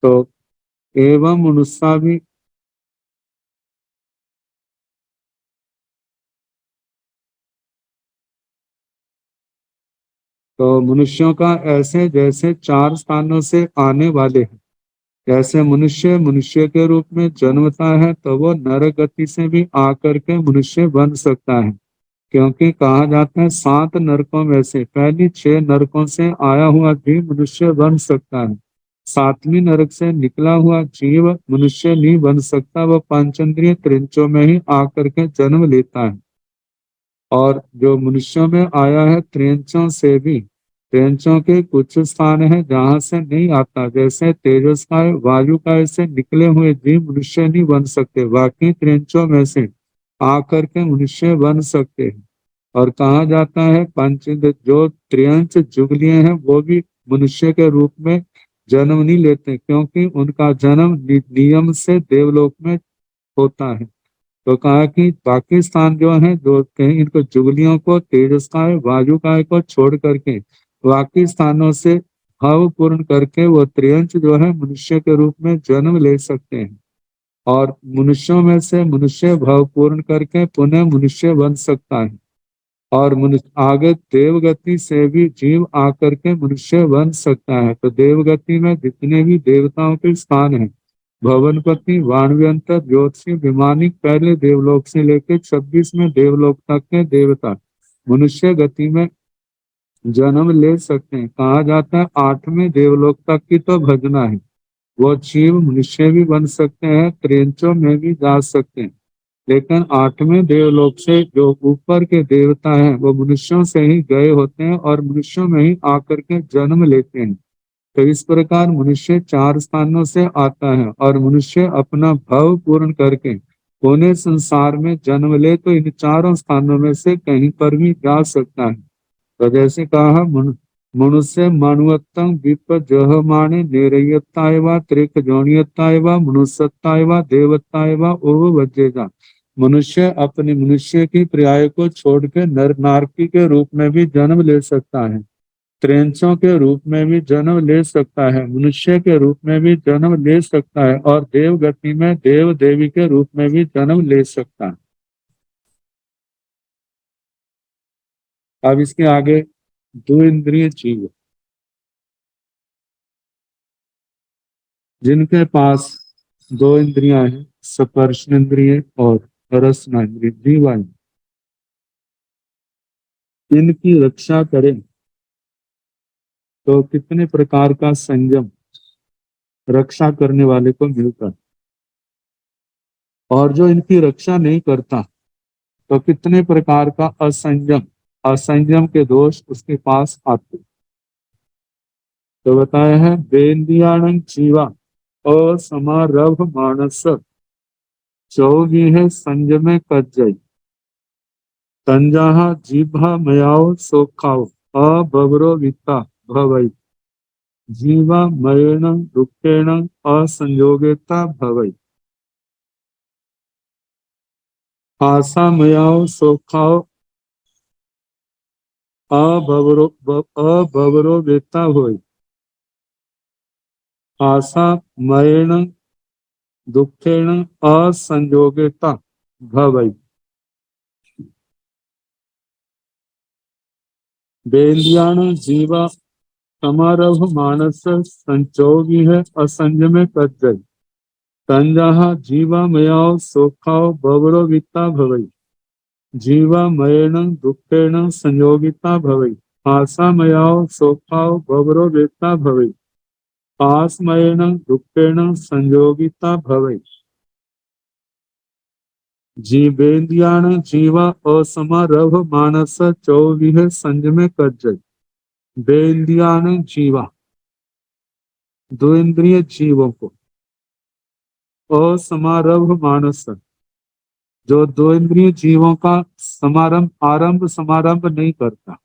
तो एवं मनुष्य भी तो मनुष्यों का ऐसे जैसे चार स्थानों से आने वाले हैं। जैसे मनुष्य मनुष्य के रूप में जन्मता है तो वो नर गति से भी आकर के मनुष्य बन सकता है, क्योंकि कहा जाता है 7 नरकों में से पहली 6 नरकों से आया हुआ भी मनुष्य बन सकता है। 7वीं नरक से निकला हुआ जीव मनुष्य नहीं बन सकता, वह पंचेंद्रिय त्रिंचों में ही आकर के जन्म लेता है। और जो मनुष्यों में आया है त्रिंचों से भी त्रिंचों के कुछ स्थान है जहां से नहीं आता, जैसे तेजस का वायु का से निकले हुए जीव मनुष्य नहीं बन सकते, बाकी त्रिंचों में से आकर के मनुष्य बन सकते हैं। और कहा जाता है पंच इंद्र जो त्रियंच जुगलियां हैं वो भी मनुष्य के रूप में जन्म नहीं लेते, क्योंकि उनका जन्म नियम से देवलोक में होता है। तो कहा कि बाकी स्थान जो है जो कहीं इनको जुगलियों को तेजस काय वायु काय को छोड़ करके बाकी स्थानों से भाव पूर्ण करके वो त्रियंच जो है मनुष्य के रूप में जन्म ले सकते हैं, और मनुष्यों में से मनुष्य भाव पूर्ण करके पुनः मनुष्य बन सकता है। और मनुष्य आगे देवगति से भी जीव आकर के मनुष्य बन सकता है। तो देवगति में जितने भी देवताओं के स्थान हैं, भवनपति, वाणव्यंतर, ज्योतिषी, विमानिक, पहले देवलोक से लेकर 26वें देवलोक तक के देवता मनुष्य गति में जन्म ले सकते हैं। कहा जाता है 8वें देवलोक तक की तो भजना है, वो जीव मनुष्य भी बन सकते हैं, त्रियंचों में भी जा सकते हैं, लेकिन 8वें देवलोक से जो ऊपर के देवता हैं वो मनुष्यों से ही गए होते हैं और मनुष्यों में ही आकर के जन्म लेते हैं। तो इस प्रकार मनुष्य 4 स्थानों से आता है और मनुष्य अपना भाव पूर्ण करके पुणे संसार में जन्म ले तो इन 4 स्थानों में से कहीं पर भी जा सकता है। तो जैसे कहा मनुष्य मनुत्तम विप जह माने निरयत्ता एवं त्रिक जोनियत्ता एवं मनुष्यत्ता एवं देवत्ता एवं ओव वजेगा। मनुष्य अपने मनुष्य की पर्याय को छोड़ के नर नारकी के रूप में भी जन्म ले सकता है, त्रियंचों के रूप में भी जन्म ले सकता है, मनुष्य के रूप में भी जन्म ले सकता है, और देव गति में देव देवी के रूप में भी जन्म ले सकता है। अब इसके आगे 2 इंद्रिय जीव जिनके पास 2 इंद्रियां हैं, स्पर्श इंद्रिय और रसना इंद्रिय, जीवा, इनकी रक्षा करें तो कितने प्रकार का संयम रक्षा करने वाले को मिलता है, और जो इनकी रक्षा नहीं करता तो कितने प्रकार का असंयम असंयम के दोष उसके पास आते। तो बताया है बेंदियाणं जीवा असमारभ मानस चौगी है संयमे कज्जई तंजाहा जीभा मयाओ सोखाओ अबवरो वित्ता भवई जीवा मयेण दुखेण असंयोगिता भवई आशा मयाओ सोखाओ अबवरो वित्ता होई आशा मयेण दुखेण असंयोगिता भवई। बेंदियाण जीवा समारभ मानस संचोगी है असंयमे कज्जई तंजाहा जीवा मयाओ सोखाओ बवरो वित्ता भवई जीवा मयेण दुखेण संयोगिता भवई आशा मयाओ सोखाओ बवरो वित्ता भवई आसमयेण दुखेण संयोगिता भवई जीवेन्द्रियाण जीवा असमारभ मानस चौविह संयमे कज्जई। बेंदियाण जीवा 2 इंद्रिय जीवों को, असमारभ मानस जो 2 इंद्रिय जीवों का समारंभ नहीं करता,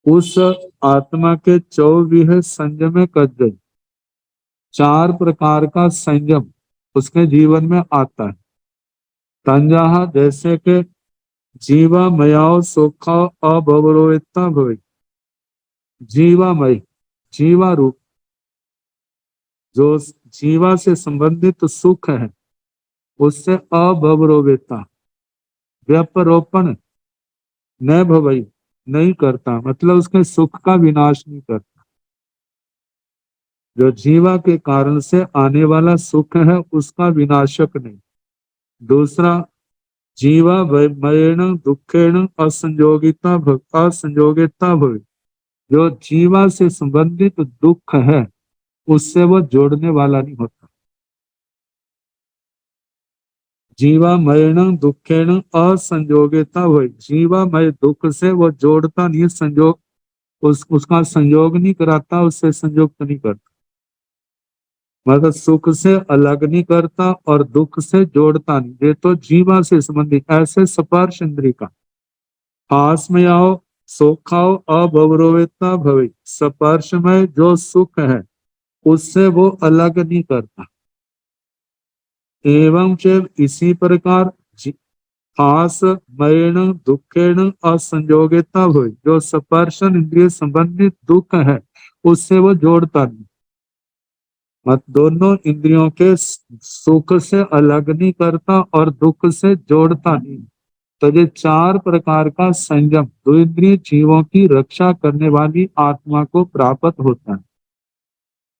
उस आत्मा के 24 संयम कज्जई 4 प्रकार का संयम उसके जीवन में आता है। तंजाहा जैसे कि जीवा मयाओ सोखा अभवरोता भवे, जीवामय जीवा रूप जो जीवा से संबंधित सुख है उससे अभवरोवेता व्यपरोपण न भवई नहीं करता, मतलब उसके सुख का विनाश नहीं करता। जो जीवा के कारण से आने वाला सुख है उसका विनाशक नहीं। दूसरा जीवा मयेण दुखेण असंयोगिता भव, जो जीवा से संबंधित दुख है उससे वो जोड़ने वाला नहीं होता। जीवा मयण दुखेण असंयोगिता हुई, जीवा मय दुख से वो जोड़ता नहीं, संयोग उसका संयोग नहीं कराता, उससे संयुक्त नहीं करता, मतलब सुख से अलग नहीं करता और दुख से जोड़ता नहीं। ये तो जीवा से संबंधित। ऐसे स्पर्श इंद्रिय का पास में आओ, सो खाओ, अभवरोवेता भवे। स्पर्शमय जो सुख है उससे वो अलग नहीं करता। एवं च इसी प्रकार हास मयण दुखेण असंयोगिता हुई, जो स्पर्शन इंद्रिय संबंधित दुख है उससे वो जोड़ता नहीं। मत दोनों इंद्रियों के सुख से अलग नहीं करता और दुख से जोड़ता नहीं। तो ये चार प्रकार का संयम दो इंद्रिय जीवों की रक्षा करने वाली आत्मा को प्राप्त होता है।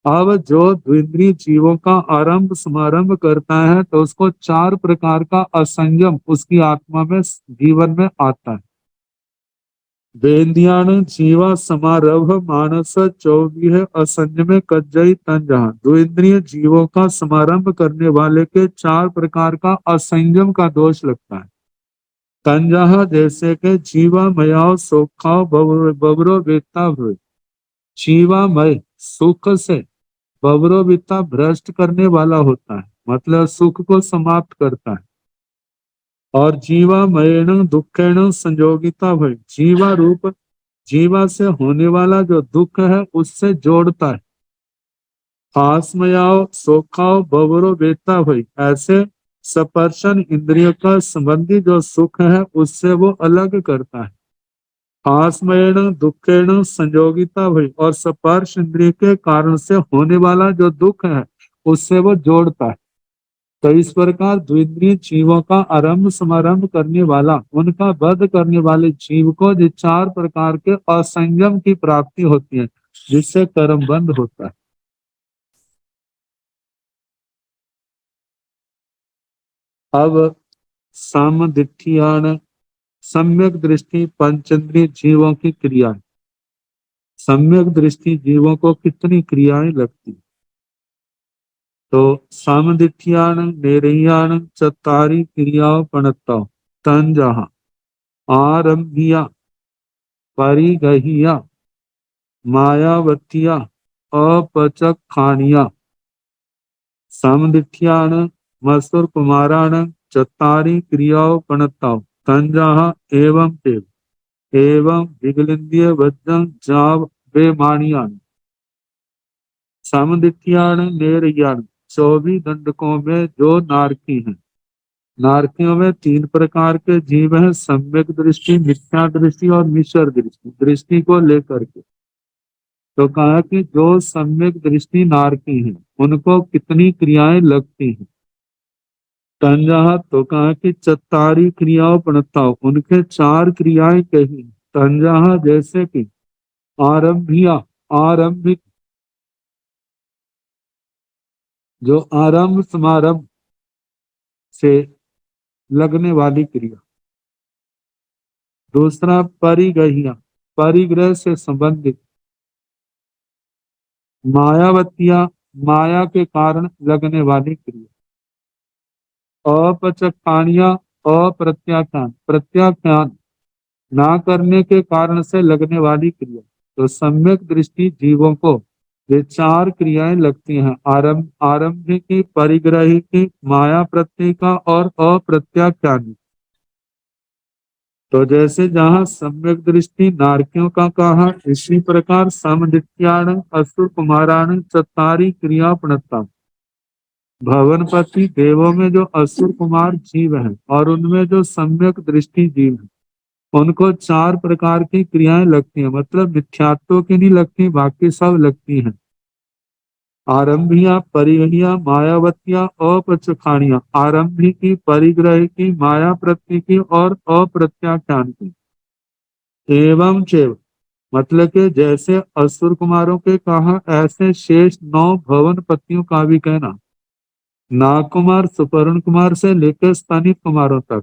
अब जो द्विंद्रिय जीवों का आरंभ समारंभ करता है तो उसको चार प्रकार का असंयम उसकी आत्मा में जीवन में आता है। वेन्द्यान जीवा समारंभ मानस चौबीह असंयमे कज्जई तंजहा। दो इंद्रिय जीवों का समारंभ करने वाले के चार प्रकार का असंयम का दोष लगता है। तंजहा जैसे के जीवा मयाओ सोखाओ बबरो वेता हुए। जीवामय सुख से बबरोविता भ्रष्ट करने वाला होता है, मतलब सुख को समाप्त करता है। और जीवामयण दुखेण संयोगिता भय, जीवा रूप जीवा से होने वाला जो दुख है उससे जोड़ता है। आसमयाओ सोखाओ बबरो वेता भय, ऐसे स्पर्शन इंद्रिय का संबंधी जो सुख है उससे वो अलग करता है। आसमयण दुखेण संयोगिता हुई, और स्पर्श इंद्रिय के कारण से होने वाला जो दुख है उससे वो जोड़ता है। तो इस प्रकार द्विंद्रिय जीवों का आरंभ समारंभ करने वाला, उनका वध करने वाले जीव को जो चार प्रकार के असंयम की प्राप्ति होती है जिससे कर्म बंद होता है। अब सामदिठियान सम्यक दृष्टि पंचेंद्रिय जीवों की क्रिया। सम्यक दृष्टि जीवों को कितनी क्रियाएं लगती। तो सामदिठियान नेरहियान चतारी क्रियाओं पणता तंजहा आरंभिया परिगहिया मायावतिया अपचखानिया। सामदिठियान मसूर कुमारान चतारी क्रियाओं पणता तंजहा एवं एवं विगलिंद्य वज्रं जाव बेमानियान। सामदिठियान नेरहियान 24 दंडकों में जो नारकी हैं। नारकियों में तीन प्रकार के जीव हैं, सम्यक दृष्टि, मिथ्या दृष्टि और मिश्र दृष्टि, दृष्टि को लेकर के। तो कहा कि जो सम्यक दृष्टि नारकी हैं उनको कितनी क्रियाएं लगती हैं। तंजहा तो कहा कि चतारी क्रियाओं प्रणताओ, उनके चार क्रियाएं कही। तंजहा जैसे कि आरंभिया आरंभिक, जो आरंभ समारंभ से लगने वाली क्रिया। दूसरा परिग्रहिया, परिग्रह से संबंधित। मायावतिया, माया के कारण लगने वाली क्रिया। अपचखानिया, अप्रत्याख्यान, प्रत्याख्यान ना करने के कारण से लगने वाली क्रिया। तो सम्यक दृष्टि जीवों को ये चार क्रियाएं लगती हैं, आरंभ की, परिग्रही की, माया प्रत्यय का और अप्रत्याख्यान। तो जैसे जहाँ सम्यक दृष्टि नारकियों का कहा, इसी प्रकार समदित्याण असुर कुमाराण चतारी क्रिया प्रणता। भवनपति देवों में जो असुर कुमार जीव हैं और उनमें जो सम्यक दृष्टि जीव है उनको चार प्रकार की क्रियाएं लगती हैं, मतलब मिथ्यात्व की नहीं लगती, बाकी सब लगती हैं। आरंभिया परिग्रहिया मायावतिया अपचखानिया, आरंभी की, परिग्रह की, माया प्रत्यय की और अप्रत्याख्यान की। एवं चेव मतलब कि जैसे असुर कुमारों के कहा, ऐसे शेष 9 भवन पतियों का भी कहना। नागकुमार सुपर्ण कुमार से लेकर स्तनिक कुमारों तक,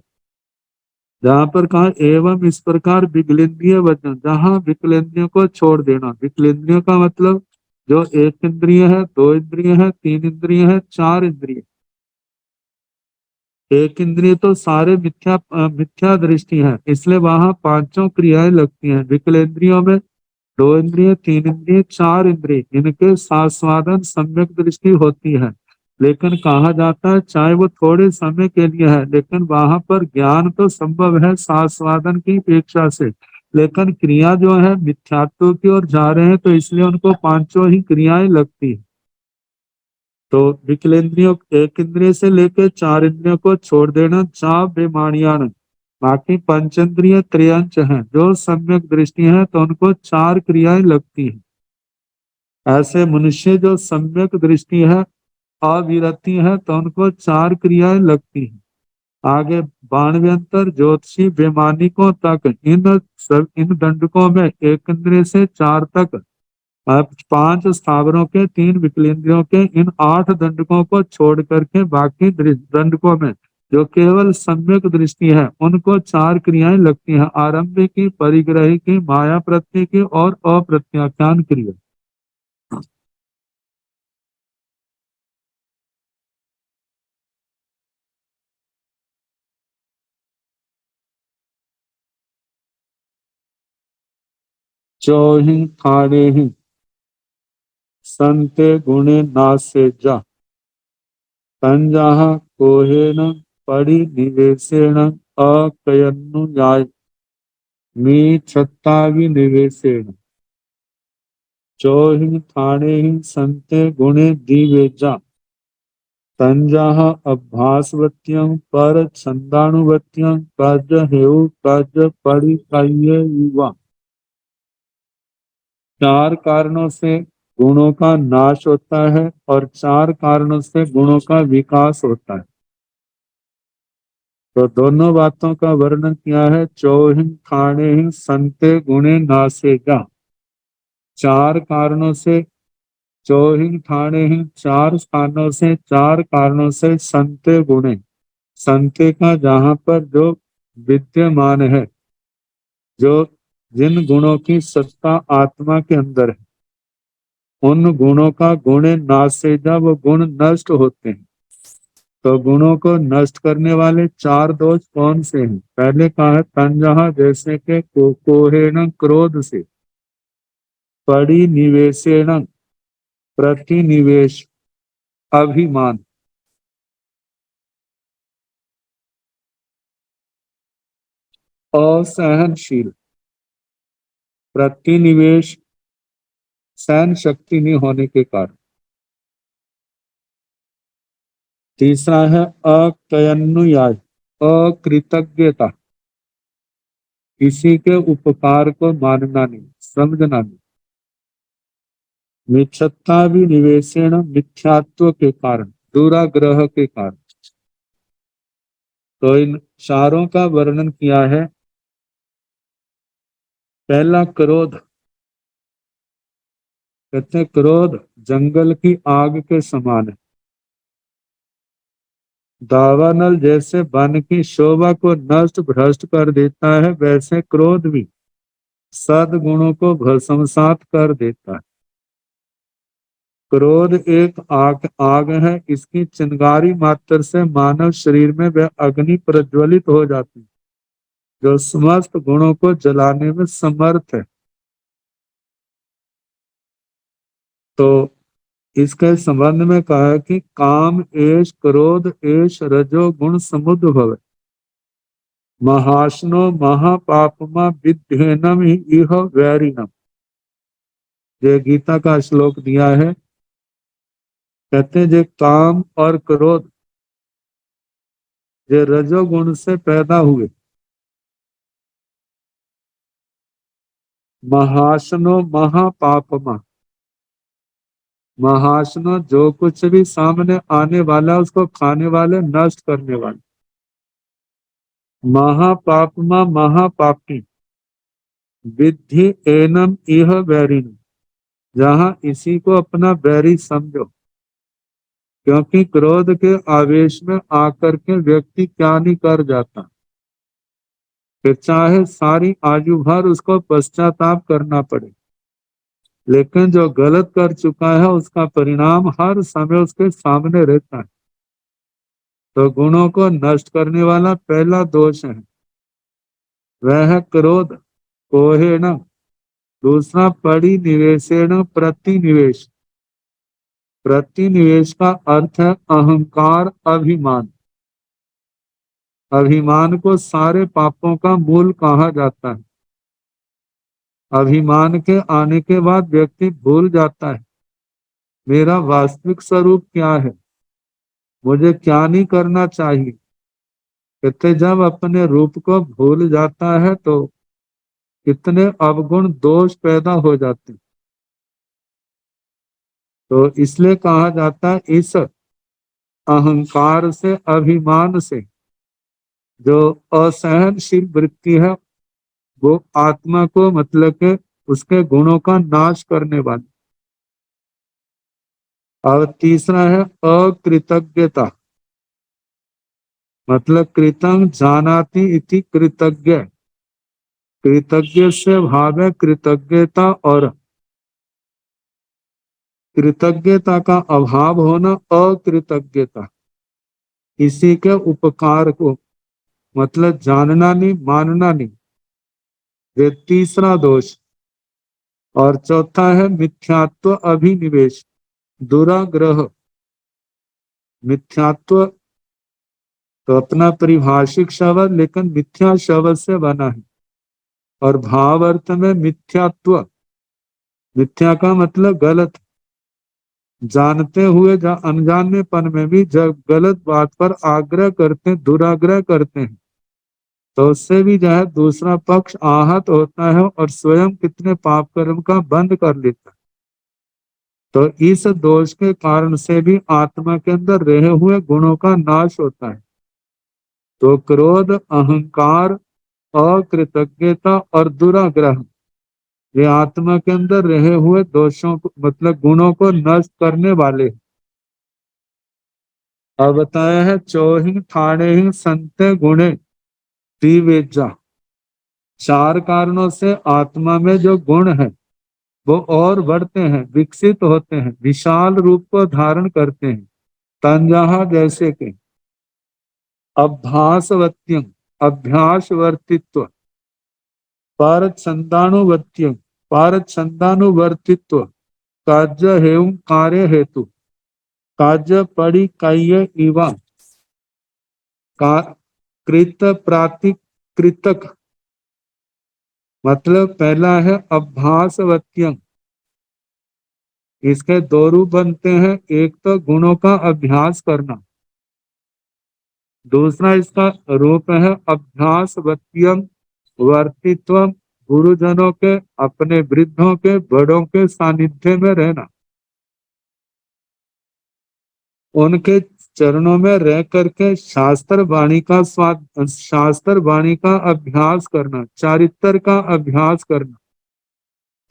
जहाँ पर कहा एवं इस प्रकार विकलेंद्रिय वचन, जहाँ विकलेंद्रियों को छोड़ देना। विकलेंद्रियों का मतलब जो एक इंद्रिय है, दो इंद्रिय है, तीन इंद्रिय है, चार इंद्रिय। एक इंद्रिय तो सारे मिथ्या दृष्टि है, इसलिए वहां पांचों क्रियाएं लगती हैं। विकलेंद्रियों में दो इंद्रिय, तीन इंद्रिय, चार इंद्रिय, इनके सास्वादन सम्यक दृष्टि होती है। लेकिन कहा जाता है चाहे वो थोड़े समय के लिए है, लेकिन वहां पर ज्ञान तो संभव है आस्वादन की अपेक्षा से, लेकिन क्रिया जो है मिथ्यात्व की ओर जा रहे हैं, तो इसलिए उनको पांचों ही क्रियाएं लगती है। तो विकलेंद्रियों, एक इंद्रिय से लेकर चार इंद्रियों को छोड़ देना, चा बेमानियान, बाकी पंचेंद्रिय त्रयंच हैं, जो सम्यक दृष्टि है तो उनको चार क्रियाएं लगती हैं। ऐसे मनुष्य जो सम्यक दृष्टि है, अविरति है, तो उनको चार क्रियाएं लगती हैं। आगे बाणव्यंतर ज्योतिषी वैमानिकों तक इन दंडकों में एक इंद्रिय से चार तक, पांच स्थावरों के, तीन विकलेंद्रियों के, इन आठ दंडकों को छोड़ करके बाकी दंडकों में जो केवल सम्यक दृष्टि है उनको चार क्रियाएं लगती हैं, आरंभ की, परिग्रह की, माया प्रत्यय की और अप्रत्याख्यान क्रिया। चौहि खाणे ही संते गुणे नासे जा, तंजाह कोहेन परिनिवेशेण अकयन्नुयाय मी छत्ता विनिवेशेण। चौहि थाने ही संते गुणे दिवेजा, तंजाह अभ्यासवत्यं पर छंदानुवत्यं कज हेउ कज परिकय्य युवा। चार कारणों से गुणों का नाश होता है और चार कारणों से गुणों का विकास होता है। तो दोनों बातों का वर्णन किया है। चौहिन खाणे ही संते गुणे नासेगा, चार कारणों से, चौहिन ठाणे ही चार स्थानों से, चार कारणों से संते गुणे, संते का जहां पर जो विद्यमान है, जो जिन गुणों की सत्ता आत्मा के अंदर है, उन गुणों का गुणे नासेजा, वो गुण नष्ट होते हैं। तो गुणों को नष्ट करने वाले चार दोष कौन से हैं? पहले कहा है तंजहा, जैसे कि कोहेण क्रोध से, परिनिवेशेण प्रतिनिवेश, अभिमान, असहनशील, प्रतिनिवेश सहन शक्ति नहीं होने के कारण। तीसरा है अकयन्नुयाय, अकृतज्ञता, किसी के उपकार को मानना नहीं, समझना नहीं। मिथ्यता भी निवेशेण, मिथ्यात्व के कारण, दुराग्रह के कारण। तो इन चारों का वर्णन किया है। पहला क्रोध, कहते हैं क्रोध जंगल की आग के समान है। दावानल जैसे वन की शोभा को नष्ट भ्रष्ट कर देता है, वैसे क्रोध भी सद्गुणों को भस्मसात कर देता है। क्रोध एक आग है, इसकी चिंगारी मात्र से मानव शरीर में वह अग्नि प्रज्वलित हो जाती है जो समस्त गुणों को जलाने में समर्थ है। तो इसके संबंध में कहा है कि काम एष क्रोध एष रजो गुण समुद्भव, महाशनो महापापमा विद्येनम ही इह वैरिणम। ये गीता का श्लोक दिया है। कहते हैं जो काम और क्रोध ये रजोगुण से पैदा हुए, महाशनो महापापमा, महाशनो जो कुछ भी सामने आने वाला उसको खाने वाले, नष्ट करने वाले, महापापमा महापापी, विद्धि एनम इह वैरिणम, जहां इसी को अपना बैरी समझो। क्योंकि क्रोध के आवेश में आकर के व्यक्ति क्या नहीं कर जाता, फिर चाहे सारी आयु भर उसको पश्चाताप करना पड़े, लेकिन जो गलत कर चुका है उसका परिणाम हर समय उसके सामने रहता है। तो गुणों को नष्ट करने वाला पहला दोष है वह है क्रोध, कोहेण। दूसरा परिनिवेशेण प्रतिनिवेश, प्रतिनिवेश का अर्थ है अहंकार, अभिमान। अभिमान को सारे पापों का मूल कहा जाता है। अभिमान के आने के बाद व्यक्ति भूल जाता है मेरा वास्तविक स्वरूप क्या है, मुझे क्या नहीं करना चाहिए। कहते जब अपने रूप को भूल जाता है तो कितने अवगुण दोष पैदा हो जाते हैं। तो इसलिए कहा जाता है इस अहंकार से, अभिमान से जो असहनशील वृत्ति है वो आत्मा को मतलब के उसके गुणों का नाश करने वाली। और तीसरा है अकृतज्ञता, मतलब कृतं जानाति इति कृतज्ञ। कृतज्ञ से भाव है कृतज्ञता, और कृतज्ञता का अभाव होना अकृतज्ञता। किसी के उपकार को मतलब जानना नहीं, मानना नहीं, ये तीसरा दोष। और चौथा है मिथ्यात्व अभिनिवेश, दुराग्रह। मिथ्यात्व तो अपना परिभाषिक शब्द लेकिन मिथ्या शब्द से बना है, और भाव अर्थ में मिथ्यात्व। मिथ्या का मतलब गलत, जानते हुए या अनजानेपन में भी जब गलत बात पर आग्रह करते हैं, दुराग्रह करते हैं, तो उससे भी जो है दूसरा पक्ष आहत होता है और स्वयं कितने पाप कर्म का बंद कर लेता है। तो इस दोष के कारण से भी आत्मा के अंदर रहे हुए गुणों का नाश होता है। तो क्रोध, अहंकार, अकृतज्ञता और दुराग्रह ये आत्मा के अंदर रहे हुए दोषों को मतलब गुणों को नष्ट करने वाले हैं। अब बताया है चौहिं ठाणे ही संते गुणे त्रिवेजा। चार कारणों से आत्मा में जो गुण है वो और बढ़ते हैं, विकसित होते हैं, विशाल रूप को धारण करते हैं। तंजहा जैसे कि अभ्यासवत्यं, अभ्यास वर्तित्व, पर छंदानुवर्त्यं, पर छंदानुवर्तित्व, कार्य हेतु कार्य हेतु, कार्य परिकय्य इवा, कृत प्रातिकृतक। मतलब पहला है अभ्यासवत्यं, इसके दो रूप बनते हैं, एक तो गुणों का अभ्यास करना, दूसरा इसका रूप है अभ्यासवत्यं वर्तित्व, गुरुजनों के, अपने वृद्धों के, बड़ों के सानिध्य में रहना, उनके चरणों में रह करके शास्त्र वाणी का शास्त्र वाणी का अभ्यास करना, चारित्र का अभ्यास करना।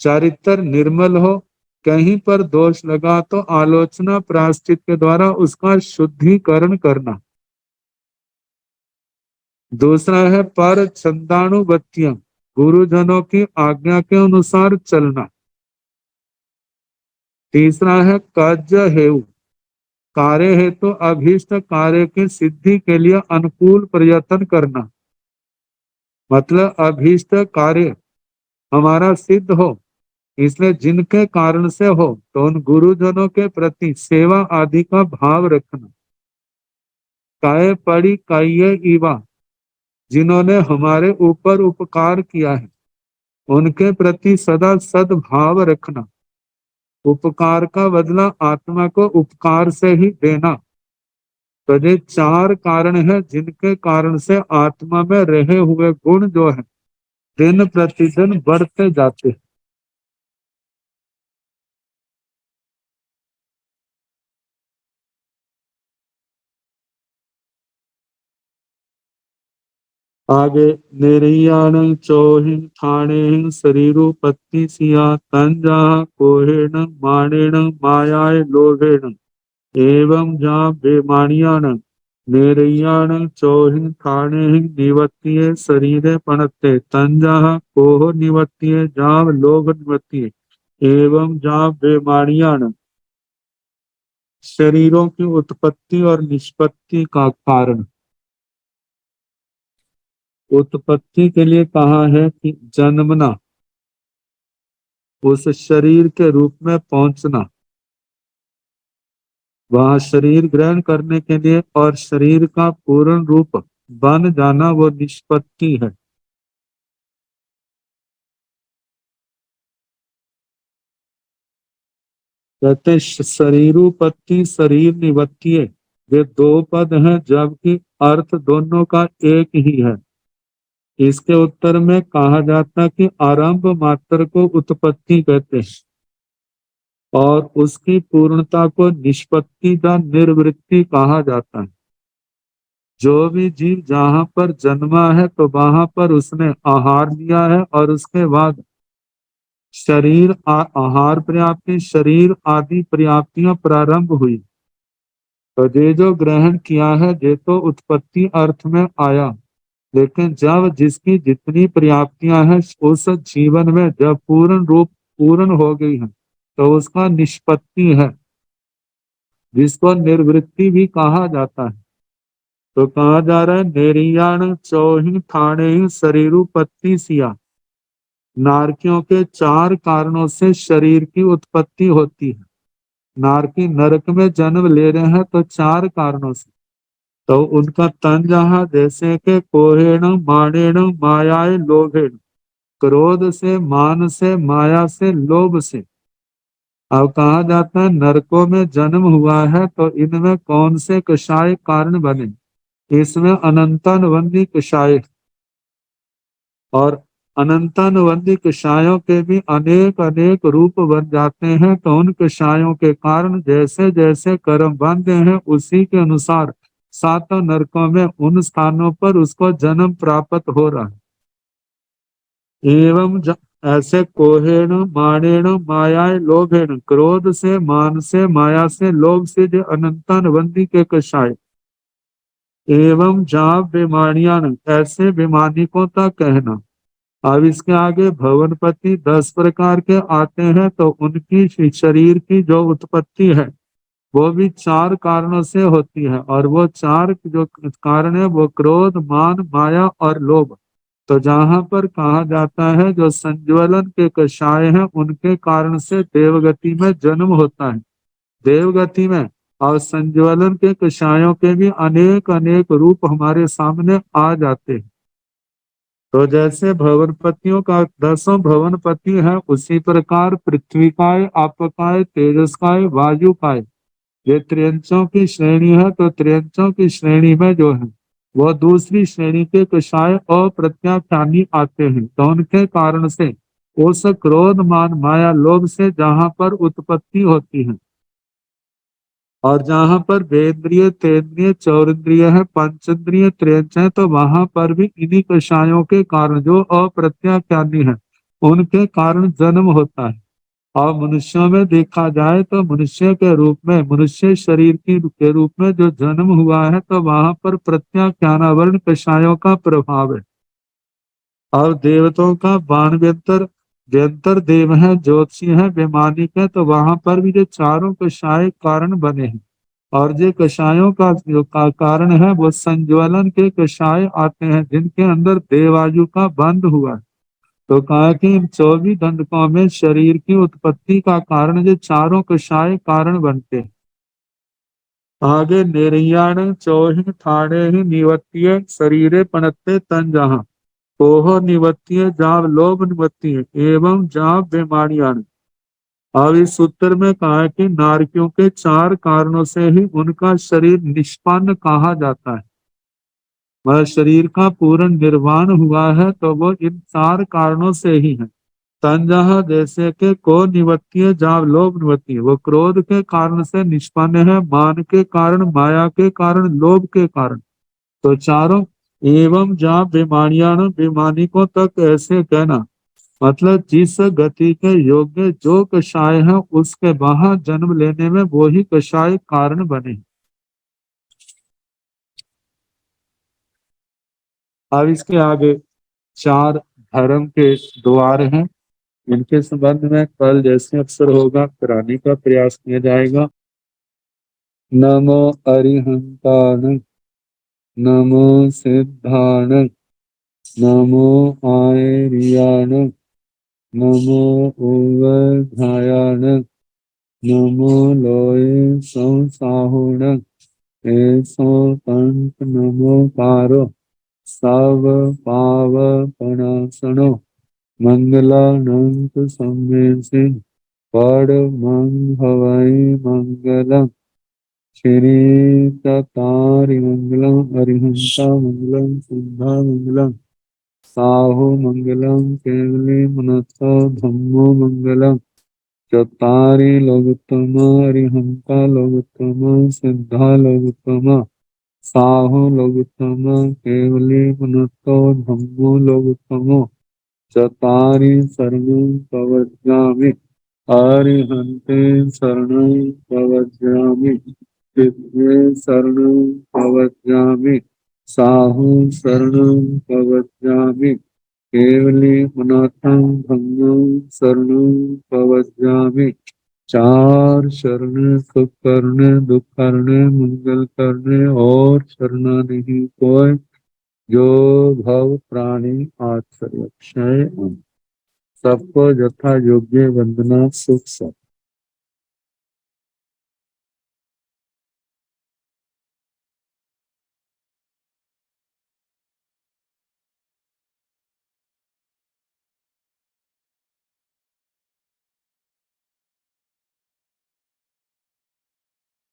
चारित्र निर्मल हो, कहीं पर दोष लगा तो आलोचना प्रायश्चित के द्वारा उसका शुद्धिकरण करना। दूसरा है पर छंदानुबत्तियां, गुरुजनों की आज्ञा के अनुसार चलना। तीसरा है कार्य हेतु, कार्य हेतु अभीष्ट कार्य की सिद्धि के लिए अनुकूल प्रयत्न करना। मतलब अभीष्ट कार्य हमारा सिद्ध हो, इसलिए जिनके कारण से हो तो उन गुरुजनों के प्रति सेवा आदि का भाव रखना। काय पड़ी काये इवा, जिन्होंने हमारे ऊपर उपकार किया है उनके प्रति सदा सद्भाव रखना। उपकार का बदला आत्मा को उपकार से ही देना। तो ये चार कारण है जिनके कारण से आत्मा में रहे हुए गुण जो है दिन प्रतिदिन बढ़ते जाते हैं। आगे निर्याण चौहिं ठाणे शरीरोपत्ति सिया तंजा कोहेण माणेण मायाय लोभेण एवं जा बेमानियाण निर्याण चौहिं ठाणे निवत्तिये शरीरे पणत्ते तंजा कोह निवत्तिये जाव लोभ निवत्तिये एवं जा बेमानियाण। शरीरों की उत्पत्ति और निष्पत्ति का कारण। उत्पत्ति के लिए कहा है कि जन्मना, उस शरीर के रूप में पहुंचना। वहाँ शरीर ग्रहण करने के लिए और शरीर का पूर्ण रूप बन जाना वो निष्पत्ति है। कहते हैं शरीरोपत्ति शरीर निवत्ति, ये दो पद हैं जबकि अर्थ दोनों का एक ही है। इसके उत्तर में कहा जाता है कि आरंभ मात्र को उत्पत्ति कहते हैं और उसकी पूर्णता को निष्पत्ति या निर्वृत्ति कहा जाता है। जो भी जीव जहाँ पर जन्मा है तो वहां पर उसने आहार लिया है और उसके बाद शरीर आहार पर्याप्ति शरीर आदि पर्याप्तियां प्रारंभ हुई। तो ये जो ग्रहण किया है ये तो उत्पत्ति अर्थ में आया, लेकिन जब जिसकी जितनी पर्याप्तियां हैं उस जीवन में जब पूर्ण रूप पूर्ण हो गई है तो उसका निष्पत्ति है, जिसको निर्वृत्ति भी कहा जाता है। तो कहा जा रहा है नेरियाण चौही ठाणे शरीरुपत्ति सिया, नारकियों के चार कारणों से शरीर की उत्पत्ति होती है। नारकी नरक में जन्म ले रहे हैं तो चार कारणों से। तो उनका तन जहाँ जैसे कि कोहेण माणेण मायाए लोभेण, क्रोध से मान से माया से लोभ से। अब कहा जाता है नरकों में जन्म हुआ है तो इनमें कौन से कषाय कारण बने, इसमें अनंतानुबंधी कषाय और अनंतानुबंधी कषायों के भी अनेक अनेक रूप बन जाते हैं। तो उन कषायों के कारण जैसे जैसे कर्म बंधे हैं उसी के अनुसार सातों नरकों में उन स्थानों पर उसको जन्म प्राप्त हो रहा है। एवं ऐसे कोहेण माणेण मायाए लोभेण, क्रोध से मान से माया से लोभ से जो अनंतानुबंधी के कषाय। एवं जहाँ बेमानियां, ऐसे बेमानी को तक कहना। अब इसके आगे भवनपति 10 प्रकार के आते हैं तो उनकी शरीर की जो उत्पत्ति है वो भी चार कारणों से होती है और वो चार जो कारण है वो क्रोध मान माया और लोभ। तो जहाँ पर कहा जाता है जो संज्वलन के कषाय हैं उनके कारण से देवगति में जन्म होता है। देवगति में और संज्वलन के कषायों के भी अनेक अनेक रूप हमारे सामने आ जाते हैं। तो जैसे भवनपतियों का 10 भवनपति है उसी प्रकार पृथ्वी काय आपकाय तेजस काय वायु काय, ये त्रियंचों की श्रेणी है। तो त्रियंचों की श्रेणी में जो है वह दूसरी श्रेणी के कषाय अप्रत्याख्यानी आते हैं। तो उनके कारण से उस क्रोध मान माया लोभ से जहाँ पर उत्पत्ति होती है और जहाँ पर वेन्द्रिय तेन्द्रिय चौरिंद्रिय है पंचेंद्रिय त्रियंच है तो वहां पर भी इन्हीं कषायों के कारण जो अप्रत्याख्यानी है उनके कारण जन्म होता है। और मनुष्यों में देखा जाए तो मनुष्य के रूप में मनुष्य शरीर की के रूप में जो जन्म हुआ है तो वहां पर प्रत्याख्यानावर्ण कषायों का प्रभाव है। और देवताओं का बाण व्यंतर व्यंतर देव है ज्योतिषी है वैमानिक है तो वहां पर भी जो चारों कषाय कारण बने हैं। और जो कषायों का जो कारण है वो संज्वलन के कषाय आते हैं जिनके अंदर देवायु का बंध हुआ है। तो कहा कि इन 24 दंडकों में शरीर की उत्पत्ति का कारण जो चारों कषाय कारण बनते हैं। आगे निर्याण चौहि ठाणे ही निवत्तीय शरीरे पणत्ते तन जहाँ, कोह निवत्तीय जाव लोभ निवत्तीय एवं जाव बेमानियान। अब इस सूत्र में कहा है कि नारकियों के चार कारणों से ही उनका शरीर निष्पन्न कहा जाता है। वह शरीर का पूर्ण निर्वाण हुआ है तो वो इन चार कारणों से ही है। तंजह जैसे के को निवत्तीय जाव लोभ निवत्तीय, वो क्रोध के कारण से निष्पन्न है, मान के कारण माया के कारण लोभ के कारण। तो चारों एवं जहाँ बेमानियान बेमानी को तक ऐसे कहना मतलब जिस गति के योग्य जो कषाय है उसके वहां जन्म लेने में वो ही कषाय कारण बने। अब इसके आगे चार धर्म के द्वार हैं, इनके संबंध में कल जैसे अक्सर होगा कराने का प्रयास किया जाएगा। नमो अरिहंतान, नमो सिद्धान, नमो आयर्यान, नमो ओवधायान, नमो लोय संसाहुण ऐसो पंथ नमो पारो सब पाव पणासनो मंगलानंत सम्मेसिन पड़ मंग हवाई मंगलम श्री तारि मंगलम अरिहंता मंगलम सिद्धा मंगलम साहु मंगलम केवली मनसा धम्मो मंगलम चतारि लोकोत्तम अरिहंता लोकोत्तम सिद्धा लोकोत्तम साहु लोकोत्तम केवली मनसा धम्मो लोकोत्तम चतारि शरणं प्रवज्जामि अरिहन्ते शरणं प्रवज्जामि दिव्ये शरणं प्रवज्जामि साहु शरणं प्रवज्जामि केवली मनाथं धम्मं शरणं प्रवज्जामि चार शरण सुख करने दुख करने मंगल करने और शरणा नहीं कोई जो भव प्राणी आश्रय क्षय सबको यथा योग्य वंदना सुख सब।